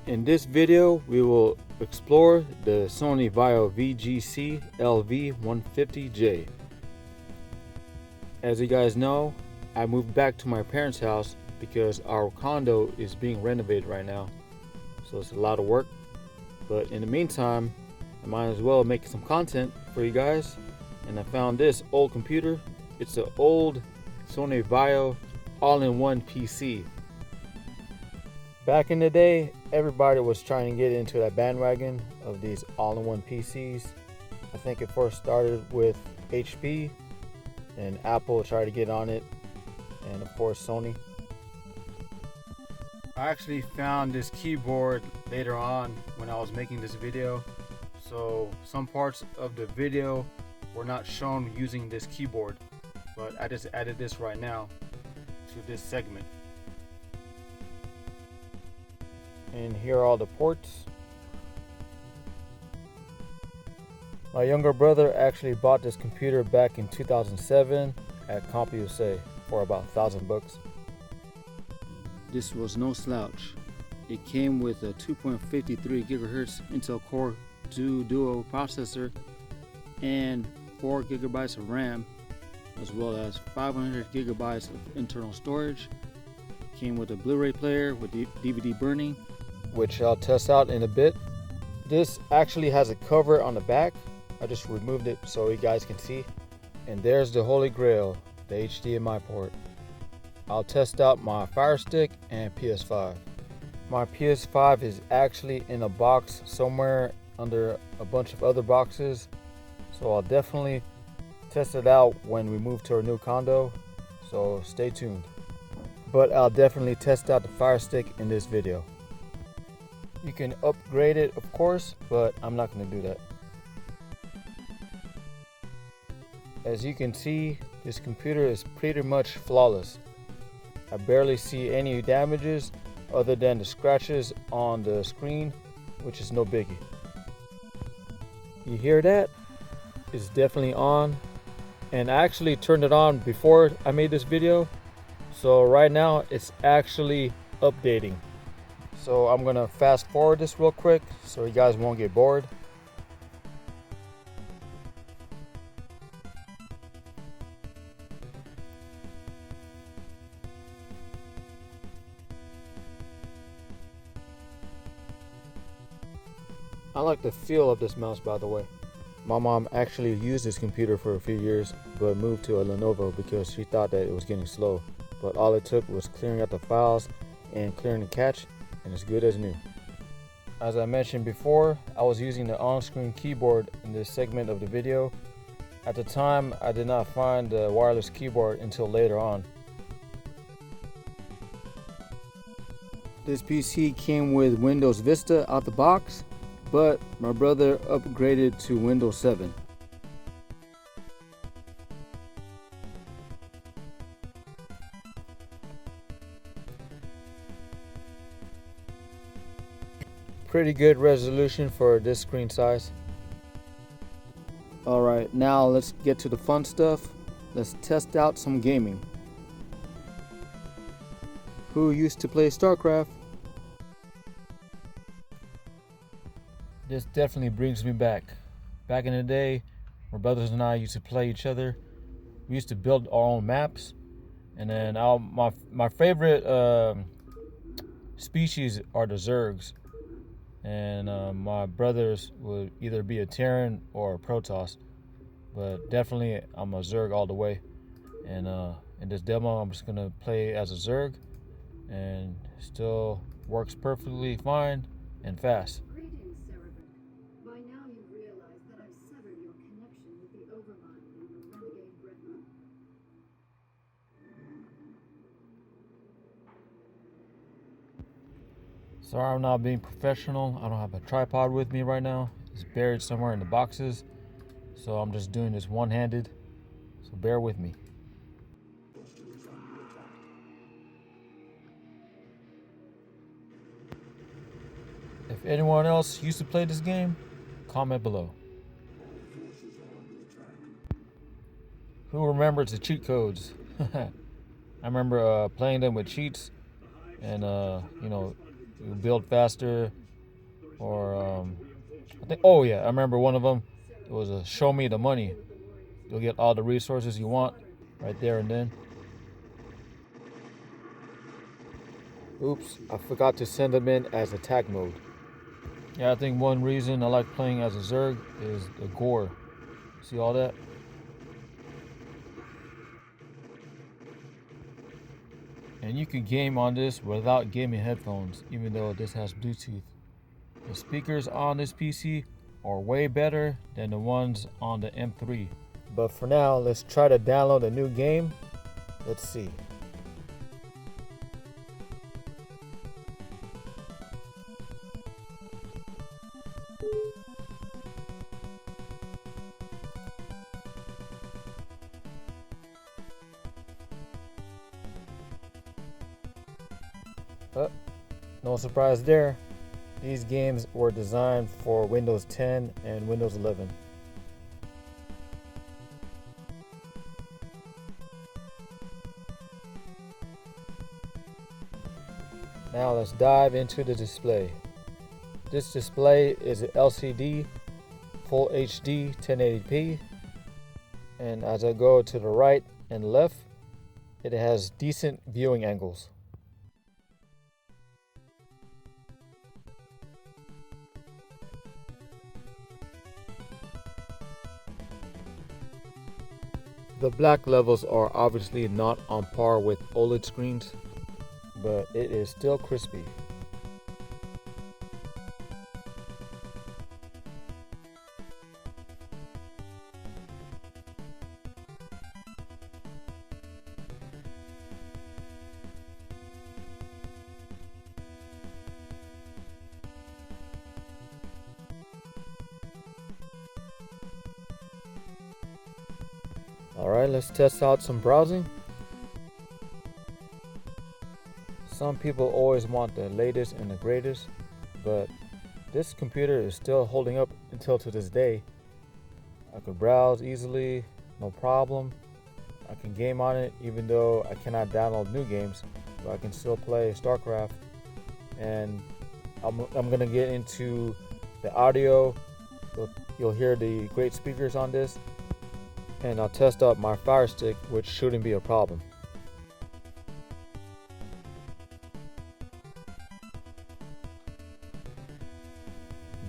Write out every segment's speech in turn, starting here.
In this video, we will explore the Sony Vaio VGC-LV150J. As you guys know, I moved back to my parents' house because our condo is being renovated right now. So it's a lot of work. But in the meantime, I might as well make some content for you guys. And I found this old computer. It's an old Sony Vaio all-in-one PC. Back in the day, everybody was trying to get into that bandwagon of these all-in-one PCs. I think it first started with HP, and Apple tried to get on it, and of course Sony. I actually found this keyboard later on when I was making this video, so some parts of the video were not shown using this keyboard, but I just added this right now to this segment. And here are all the ports. My younger brother actually bought this computer back in 2007 at CompUSA for about $1,000. This was no slouch. It came with a 2.53 GHz Intel Core Duo processor and 4 GB of RAM, as well as 500 GB of internal storage. It came with a Blu-ray player with DVD burning, which I'll test out in a bit. This actually has a cover on the back. I just removed it so you guys can see. And there's the holy grail, the HDMI port. I'll test out my Fire Stick and PS5. My PS5 is actually in a box somewhere under a bunch of other boxes, so I'll definitely test it out when we move to our new condo, so stay tuned. But I'll definitely test out the Fire Stick in this video. You can upgrade it, of course, but I'm not going to do that. As you can see, this computer is pretty much flawless. I barely see any damages other than the scratches on the screen, which is no biggie. You hear that? It's definitely on. And I actually turned it on before I made this video. So right now it's actually updating. So I'm gonna fast forward this real quick so you guys won't get bored. I like the feel of this mouse, by the way. My mom actually used this computer for a few years, but moved to a Lenovo because she thought that it was getting slow. But all it took was clearing out the files and clearing the cache, and it's good as new. As I mentioned before, I was using the on-screen keyboard in this segment of the video. At the time, I did not find the wireless keyboard until later on. This PC came with Windows Vista out the box, but my brother upgraded to Windows 7. Pretty good resolution for this screen size. Alright, now let's get to the fun stuff. Let's test out some gaming. Who used to play StarCraft? This definitely brings me back. Back in the day, my brothers and I used to play each other. We used to build our own maps. And then my favorite species are the Zergs. And my brothers would either be a Terran or a Protoss. But definitely I'm a Zerg all the way. And in this demo I'm just going to play as a Zerg. And still works perfectly fine and fast. Sorry I'm not being professional. I don't have a tripod with me right now. It's buried somewhere in the boxes. So I'm just doing this one-handed. So bear with me. If anyone else used to play this game, comment below. Who remembers the cheat codes? I remember playing them with cheats and You build faster, or I think. Oh yeah, I remember one of them. It was a show me the money. You'll get all the resources you want right there and then. Oops, I forgot to send them in as attack mode. Yeah, I think one reason I like playing as a Zerg is the gore. See all that? And you can game on this without gaming headphones, even though this has Bluetooth. The speakers on this PC are way better than the ones on the M3. But for now, let's try to download a new game. Let's see. No surprise there. These games were designed for Windows 10 and Windows 11. Now let's dive into the display. This display is an LCD, Full HD 1080p, and as I go to the right and left, it has decent viewing angles. The black levels are obviously not on par with OLED screens, but it is still crispy. Alright, let's test out some browsing. Some people always want the latest and the greatest, but this computer is still holding up until to this day. I could browse easily, no problem. I can game on it even though I cannot download new games, but I can still play StarCraft. And I'm gonna get into the audio. You'll hear the great speakers on this. And I'll test out my Fire Stick, which shouldn't be a problem.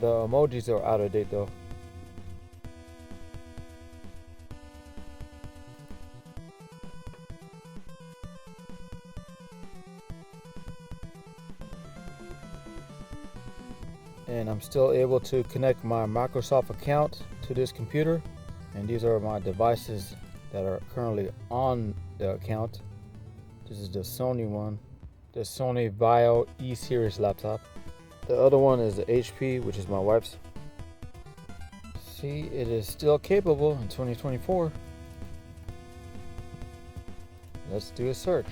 The emojis are out of date though. And I'm still able to connect my Microsoft account to this computer. And these are my devices that are currently on the account. This is the Sony one, the Sony Vaio E-series laptop. The other one is the HP, which is my wife's. See, it is still capable in 2024. Let's do a search.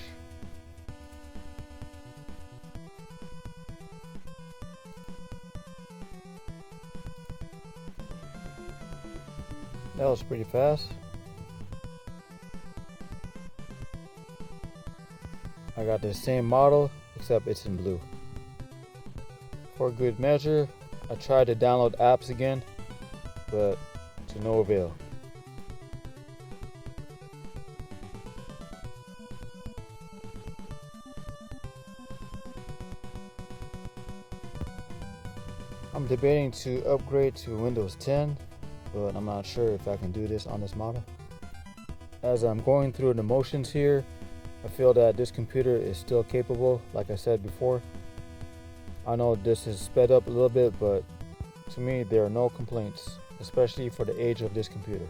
That was pretty fast. I got the same model, except it's in blue. For good measure, I tried to download apps again, but to no avail. I'm debating to upgrade to Windows 10, but I'm not sure if I can do this on this model. As I'm going through the motions here, I feel that this computer is still capable, like I said before. I know this is sped up a little bit, but to me there are no complaints, especially for the age of this computer.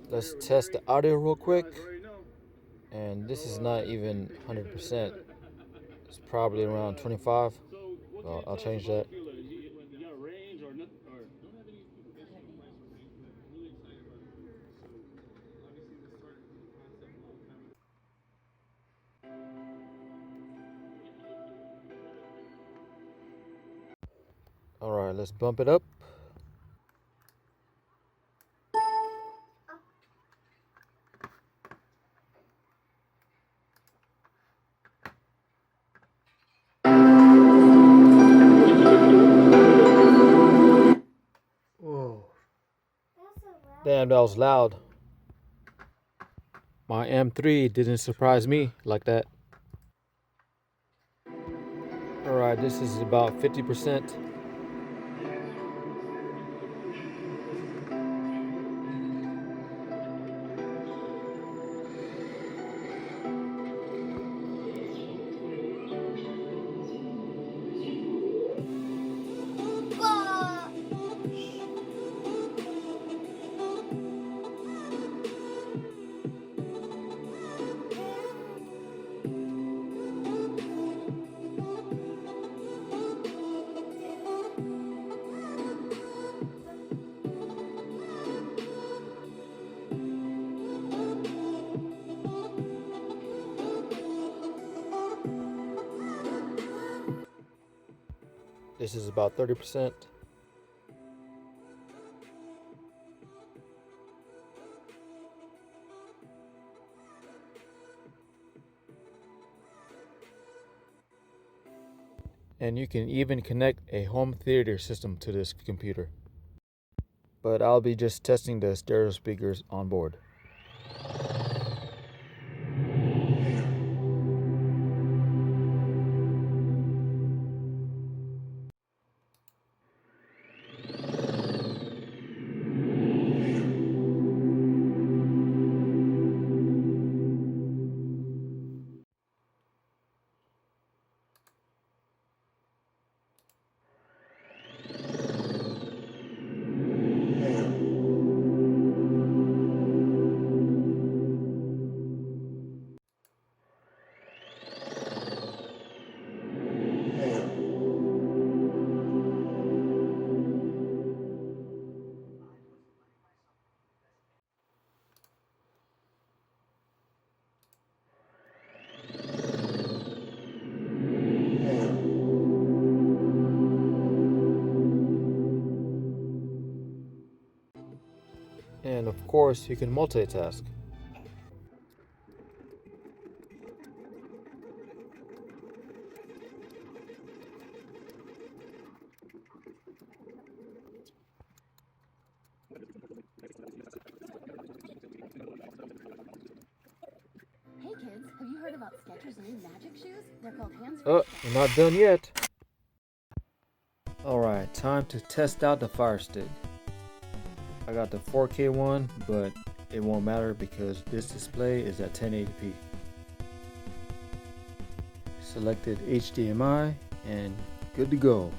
Let's test the audio real quick. And this is not even 100%. It's probably around 25. I'll change that. Alright, let's bump it up. Whoa. Damn, that was loud. My M3 didn't surprise me like that. Alright, this is about 50%. This is about 30%. And you can even connect a home theater system to this computer. But I'll be just testing the stereo speakers on board. And of course, you can multitask. Hey kids, have you heard about Skechers' new magic shoes? They're called hands-free. Oh, we're not done yet. Alright, time to test out the Fire Stick. I got the 4K one, but it won't matter because this display is at 1080p. Selected HDMI and good to go.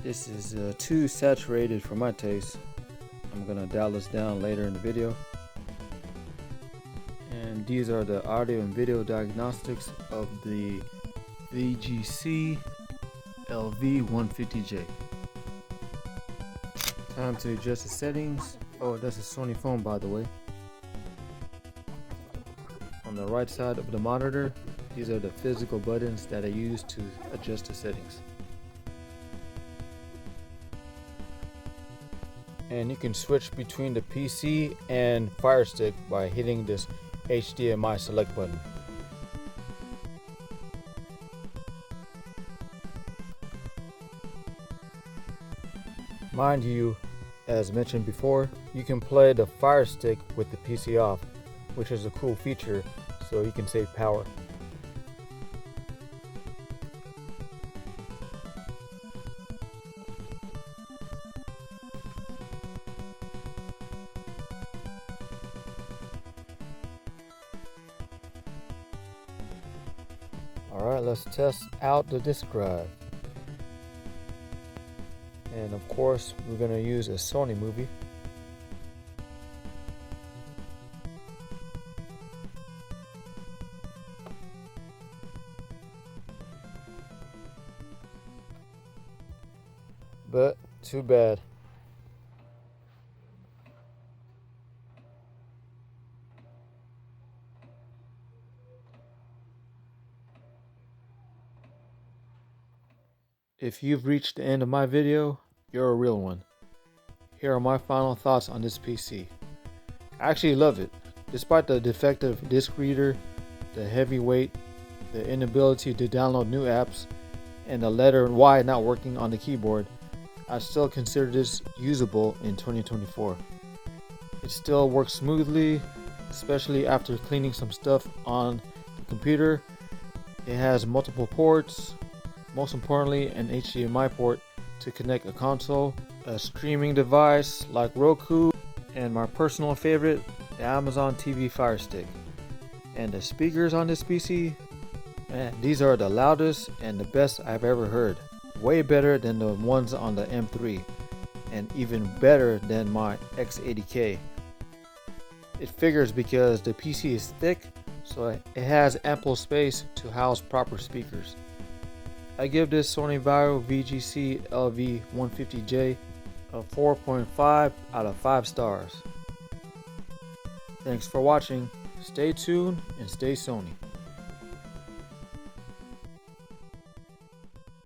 This is too saturated for my taste. I'm gonna dial this down later in the video. And these are the audio and video diagnostics of the VGC-LV150J. Time to adjust the settings. Oh, that's a Sony phone, by the way. On the right side of the monitor, these are the physical buttons that I use to adjust the settings. And you can switch between the PC and Fire Stick by hitting this HDMI select button. Mind you, as mentioned before, you can play the Fire Stick with the PC off, which is a cool feature, so you can save power. Alright, let's test out the disk drive. And of course, we're going to use a Sony movie. but too bad. If you've reached the end of my video, you're a real one. Here are my final thoughts on this PC. I actually love it. Despite the defective disc reader, the heavy weight, the inability to download new apps, and the letter Y not working on the keyboard, I still consider this usable in 2024. It still works smoothly, especially after cleaning some stuff on the computer. It has multiple ports, most importantly an HDMI port to connect a console, a streaming device like Roku, and my personal favorite, the Amazon TV Fire Stick. And the speakers on this PC, man, these are the loudest and the best I've ever heard. Way better than the ones on the M3, and even better than my X80K. It figures because the PC is thick, so it has ample space to house proper speakers. I give this Sony Vaio VGC-LV150J a 4.5 out of 5 stars. Thanks for watching. Stay tuned and stay Sony.